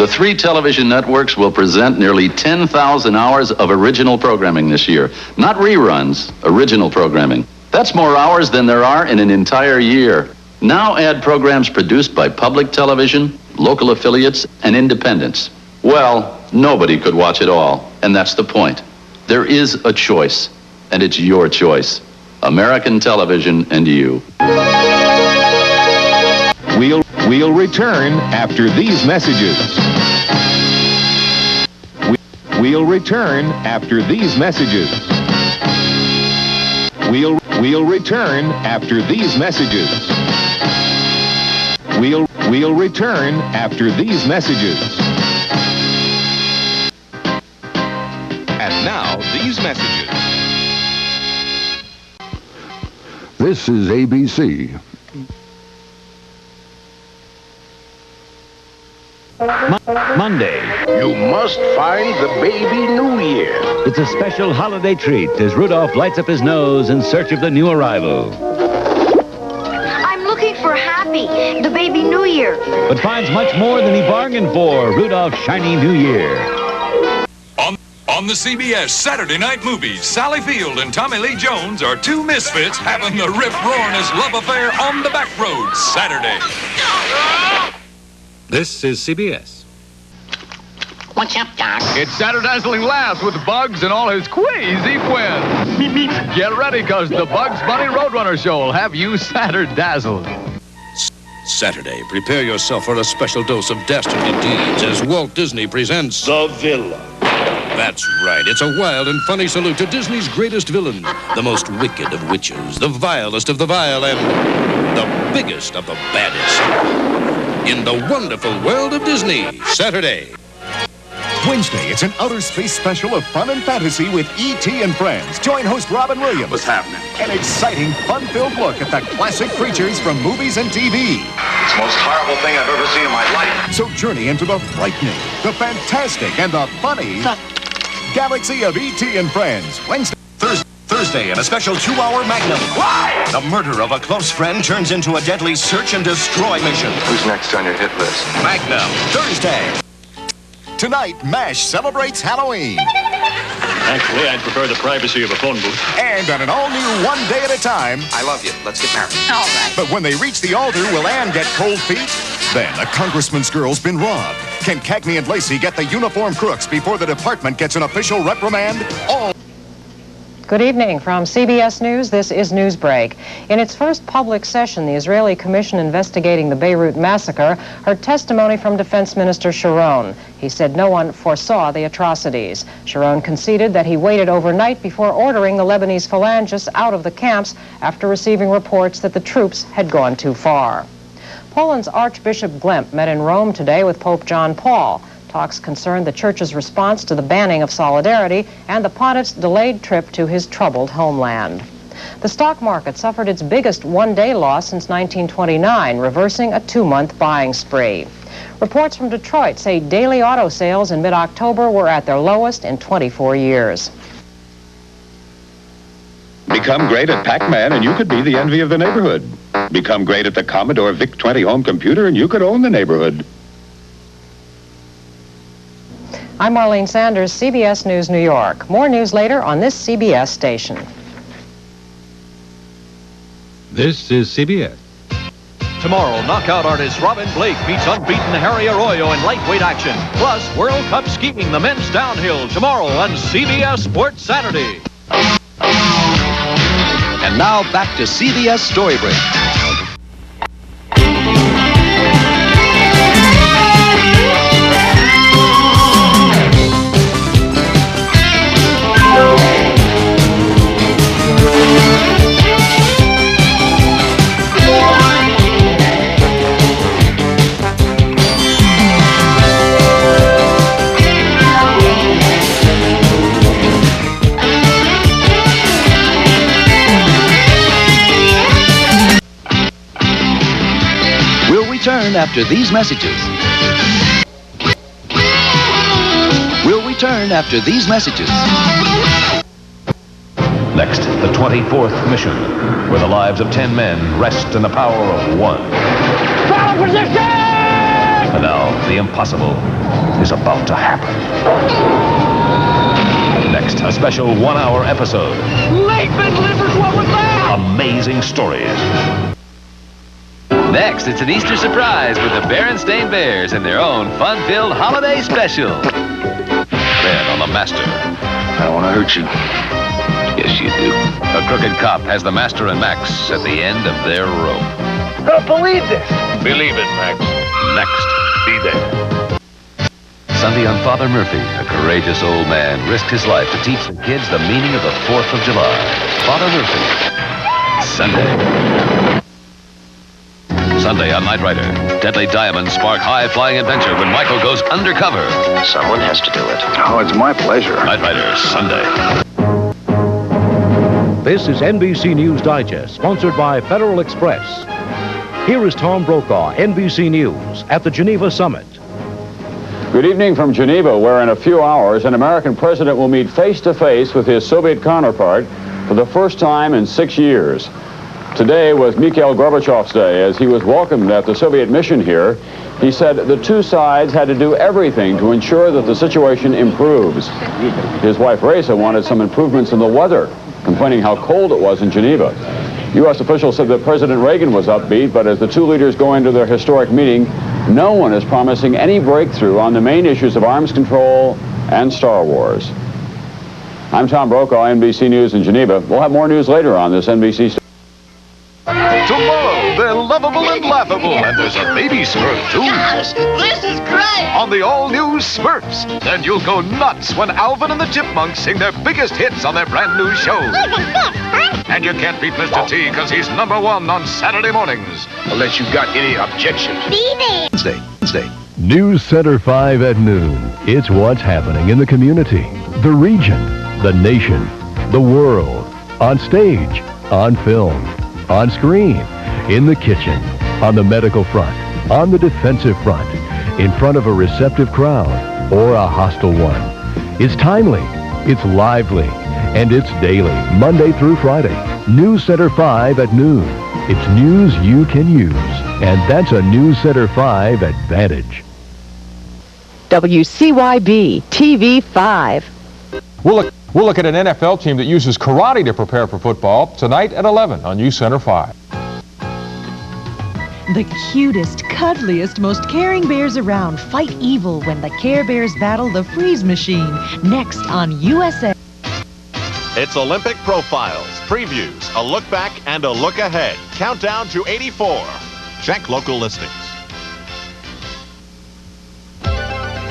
The 3 television networks will present nearly 10,000 hours of original programming this year. Not reruns, original programming. That's more hours than there are in an entire year. Now add programs produced by public television, local affiliates, and independents. Well, nobody could watch it all, and that's the point. There is a choice, and it's your choice. American television and you. We'll return after these messages. We'll return after these messages. We'll return after these messages. We'll return after these messages. And now, these messages. This is ABC. Monday. You must find the baby New Year. It's a special holiday treat as Rudolph lights up his nose in search of the new arrival. I'm looking for Happy, the baby New Year. But finds much more than he bargained for. Rudolph's shiny New Year. On the CBS Saturday night movies, Sally Field and Tommy Lee Jones are 2 misfits having the rip-roaringest love affair on the back road Saturday. This is CBS. What's up, Doc? It's Saturdazzling Laughs with Bugs and all his crazy friends. Get ready, because the Bugs Bunny Road Runner Show will have you Saturdazzled. Saturday, prepare yourself for a special dose of dastardly deeds as Walt Disney presents The Villa. That's right. It's a wild and funny salute to Disney's greatest villain, the most wicked of witches, the vilest of the vile, and the biggest of the baddest. In the wonderful world of Disney, Saturday. Wednesday, it's an outer space special of fun and fantasy with E.T. and friends. Join host Robin Williams. What's happening? An exciting, fun-filled look at the classic creatures from movies and TV. It's the most horrible thing I've ever seen in my life. So journey into the frightening, the fantastic, and the funny galaxy of E.T. and friends. Wednesday, Thursday, in a special 2-hour Magnum. Why? The murder of a close friend turns into a deadly search and destroy mission. Who's next on your hit list? Magnum, Thursday. Tonight, MASH celebrates Halloween. Actually, I'd prefer the privacy of a phone booth. And on an all-new One Day at a Time. I love you. Let's get married. All right. But when they reach the altar, will Anne get cold feet? Then a congressman's girl's been robbed. Can Cagney and Lacey get the uniform crooks before the department gets an official reprimand? Good evening. From CBS News, this is Newsbreak. In its first public session, the Israeli Commission investigating the Beirut massacre heard testimony from Defense Minister Sharon. He said no one foresaw the atrocities. Sharon conceded that he waited overnight before ordering the Lebanese phalangists out of the camps after receiving reports that the troops had gone too far. Poland's Archbishop Glemp met in Rome today with Pope John Paul. Talks concerned the Church's response to the banning of solidarity and the pontiff's delayed trip to his troubled homeland. The stock market suffered its biggest one-day loss since 1929, reversing a 2-month buying spree. Reports from Detroit say daily auto sales in mid-October were at their lowest in 24 years. Become great at Pac-Man and you could be the envy of the neighborhood. Become great at the Commodore VIC-20 home computer and you could own the neighborhood. I'm Marlene Sanders, CBS News, New York. More news later on this CBS station. This is CBS. Tomorrow, knockout artist Robin Blake meets unbeaten Harry Arroyo in lightweight action. Plus, World Cup skiing, the men's downhill, tomorrow on CBS Sports Saturday. And now back to CBS Storybreak. Return after these messages. We'll return after these messages. Next, the 24th mission, where the lives of 10 men rest in the power of one. Follow position! And now, The impossible is about to happen. Next, a special 1-hour episode. Lakeman livers, what was that? Amazing Stories. Next, it's an Easter surprise with the Berenstain Bears and their own fun-filled holiday special. Then on The Master. I don't want to hurt you. Yes, you do. A crooked cop has the Master and Max at the end of their rope. I don't believe this. Believe it, Max. Next, be there. Sunday on Father Murphy, a courageous old man risked his life to teach the kids the meaning of the 4th of July. Father Murphy. Sunday. Sunday on Knight Rider. Deadly diamonds spark high-flying adventure when Michael goes undercover. Someone has to do it. Oh, it's my pleasure. Knight Rider, Sunday. This is NBC News Digest, sponsored by Federal Express. Here is Tom Brokaw, NBC News, at the Geneva Summit. Good evening from Geneva, where in a few hours an American president will meet face-to-face with his Soviet counterpart for the first time in 6 years. Today was Mikhail Gorbachev's day. As he was welcomed at the Soviet mission here, he said the two sides had to do everything to ensure that the situation improves. His wife, Reza, wanted some improvements in the weather, complaining how cold it was in Geneva. U.S. officials said that President Reagan was upbeat, but as the two leaders go into their historic meeting, no one is promising any breakthrough on the main issues of arms control and Star Wars. I'm Tom Brokaw, NBC News in Geneva. We'll have more news later on this NBC station. Tomorrow, they're lovable and laughable, and there's a baby Smurf, too. Gosh, this is great! On the all-new Smurfs. And you'll go nuts when Alvin and the Chipmunks sing their biggest hits on their brand-new show. And you can't beat Mr. T, because he's #1 on Saturday mornings. Unless you've got any objections. Wednesday. News Center 5 at noon. It's what's happening in the community, the region, the nation, the world, on stage, on film, on screen, in the kitchen, on the medical front, on the defensive front, in front of a receptive crowd or a hostile one. It's timely, it's lively, and it's daily, Monday through Friday. News Center 5 at noon. It's news you can use, and that's a News Center 5 advantage. WCYB TV 5. We'll look at an NFL team that uses karate to prepare for football tonight at 11 on News Center 5. The cutest, cuddliest, most caring bears around fight evil when the Care Bears battle the freeze machine. Next on USA. It's Olympic Profiles, previews, a look back and a look ahead. Countdown to 84. Check local listings.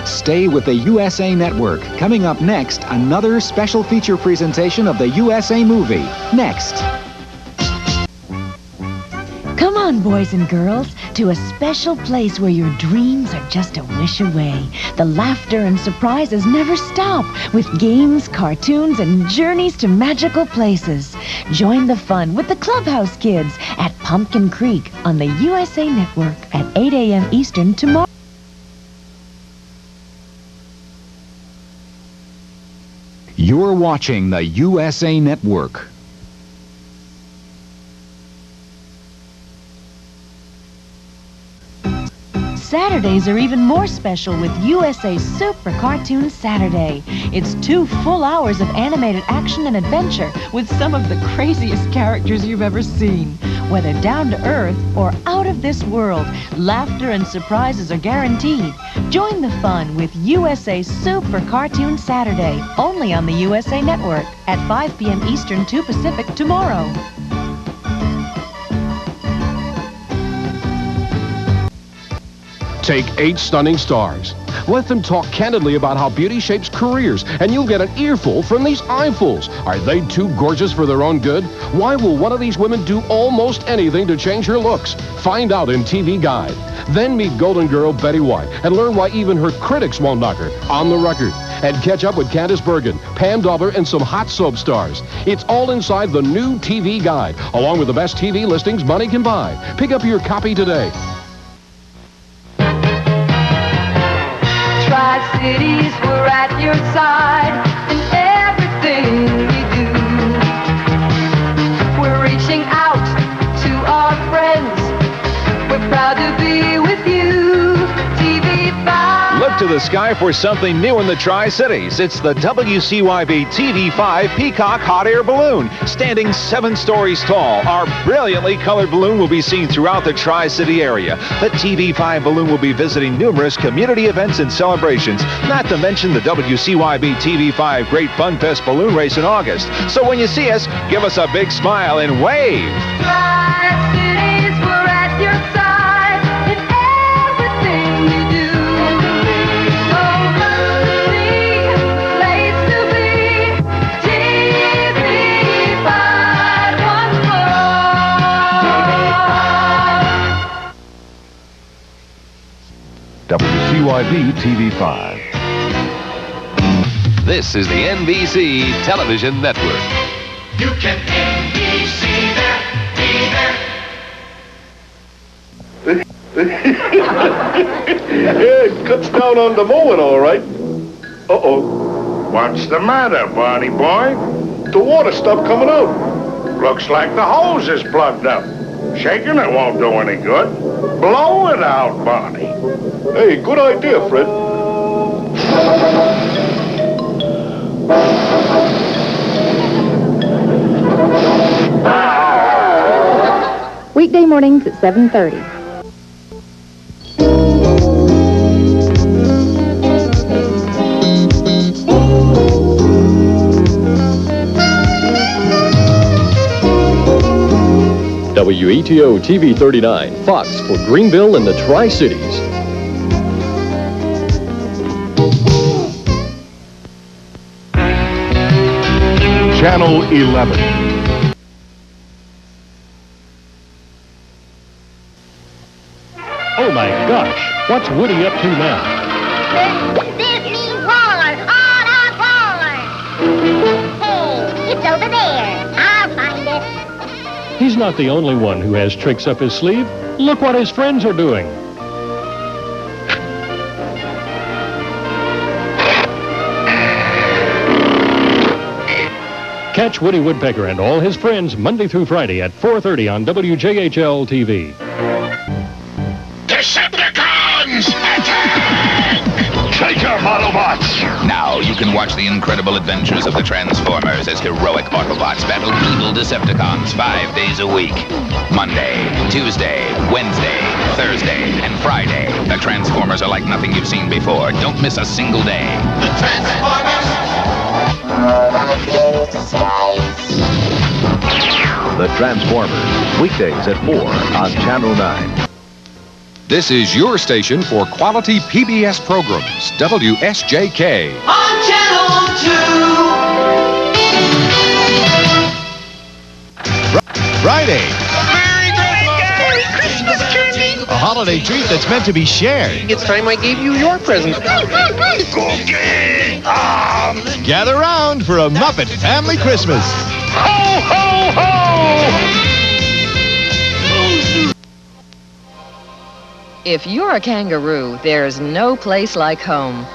Stay with the USA Network. Coming up next, another special feature presentation of the USA movie. Next. Come on, boys and girls, to a special place where your dreams are just a wish away. The laughter and surprises never stop, with games, cartoons, and journeys to magical places. Join the fun with the Clubhouse Kids at Pumpkin Creek on the USA Network at 8 a.m. Eastern tomorrow. You're watching the USA Network. Saturdays are even more special with USA Super Cartoon Saturday. It's 2 full hours of animated action and adventure with some of the craziest characters you've ever seen. Whether down to earth or out of this world, laughter and surprises are guaranteed. Join the fun with USA Super Cartoon Saturday, only on the USA Network at 5 p.m. Eastern, 2 Pacific tomorrow. Take 8 stunning stars. Let them talk candidly about how beauty shapes careers, and you'll get an earful from these eyefuls. Are they too gorgeous for their own good? Why will one of these women do almost anything to change her looks? Find out in TV Guide. Then meet Golden Girl Betty White and learn why even her critics won't knock her on the record. And catch up with Candace Bergen, Pam Dobler, and some hot soap stars. It's all inside the new TV Guide, along with the best TV listings money can buy. Pick up your copy today. Tri-Cities, we're at your side in everything we do. We're reaching out to our friends. We're proud to be with you. TV5. up to the sky for something new in the Tri-Cities. It's the WCYB TV5 Peacock Hot Air Balloon. Standing 7 stories tall, our brilliantly colored balloon will be seen throughout the Tri-City area. The TV5 balloon will be visiting numerous community events and celebrations, not to mention the WCYB TV5 Great Fun Fest Balloon Race in August. So when you see us, give us a big smile and wave. Tri-Cities, we're at your side in everything you do. So much to see, place to be. TV5, one more. WCYB TV5. This is the NBC Television Network. You can NBC there, be Yeah, it cuts down on the mowing, all right. Uh-oh. What's the matter, Barney boy? The water stopped coming out. Looks like the hose is plugged up. Shaking it won't do any good. Blow it out, Barney. Hey, good idea, Fred. Weekday mornings at 7:30. WETO TV 39, Fox for Greenville and the Tri-Cities. Channel 11. Oh my gosh, what's Woody up to now? Disney World on our board. Hey, it's over there. I'll find it. He's not the only one who has tricks up his sleeve. Look what his friends are doing. Catch Woody Woodpecker and all his friends Monday through Friday at 4:30 on WJHL TV. Decepticons, attack! Take your Autobots! Now you can watch the incredible adventures of the Transformers as heroic Autobots battle evil Decepticons 5 days a week. Monday, Tuesday, Wednesday, Thursday, and Friday. The Transformers are like nothing you've seen before. Don't miss a single day. The Transformers! The Transformers, weekdays at 4 on Channel 9. This is your station for quality PBS programs, WSJK. On Channel 2. Friday. Merry Christmas, Kirby! A holiday treat that's meant to be shared. It's time I gave you your present. Cookie! Gather round for a Muppet Family Christmas. Ho, ho, ho! If you're a kangaroo, there's no place like home.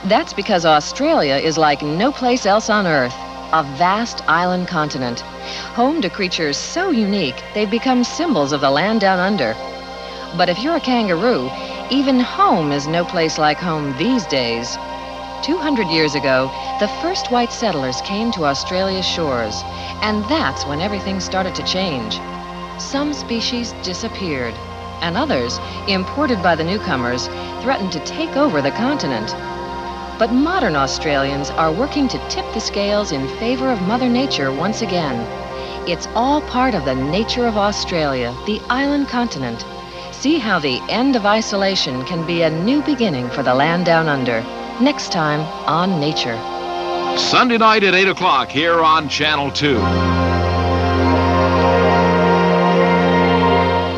That's because Australia is like no place else on Earth. A vast island continent. Home to creatures so unique, they've become symbols of the land down under. But if you're a kangaroo, even home is no place like home these days. 200 years ago, the first white settlers came to Australia's shores, and that's when everything started to change. Some species disappeared, and others, imported by the newcomers, threatened to take over the continent. But modern Australians are working to tip the scales in favor of Mother Nature once again. It's all part of the nature of Australia, the island continent. See how the end of isolation can be a new beginning for the land down under. Next time on Nature. Sunday night at 8 o'clock here on Channel 2.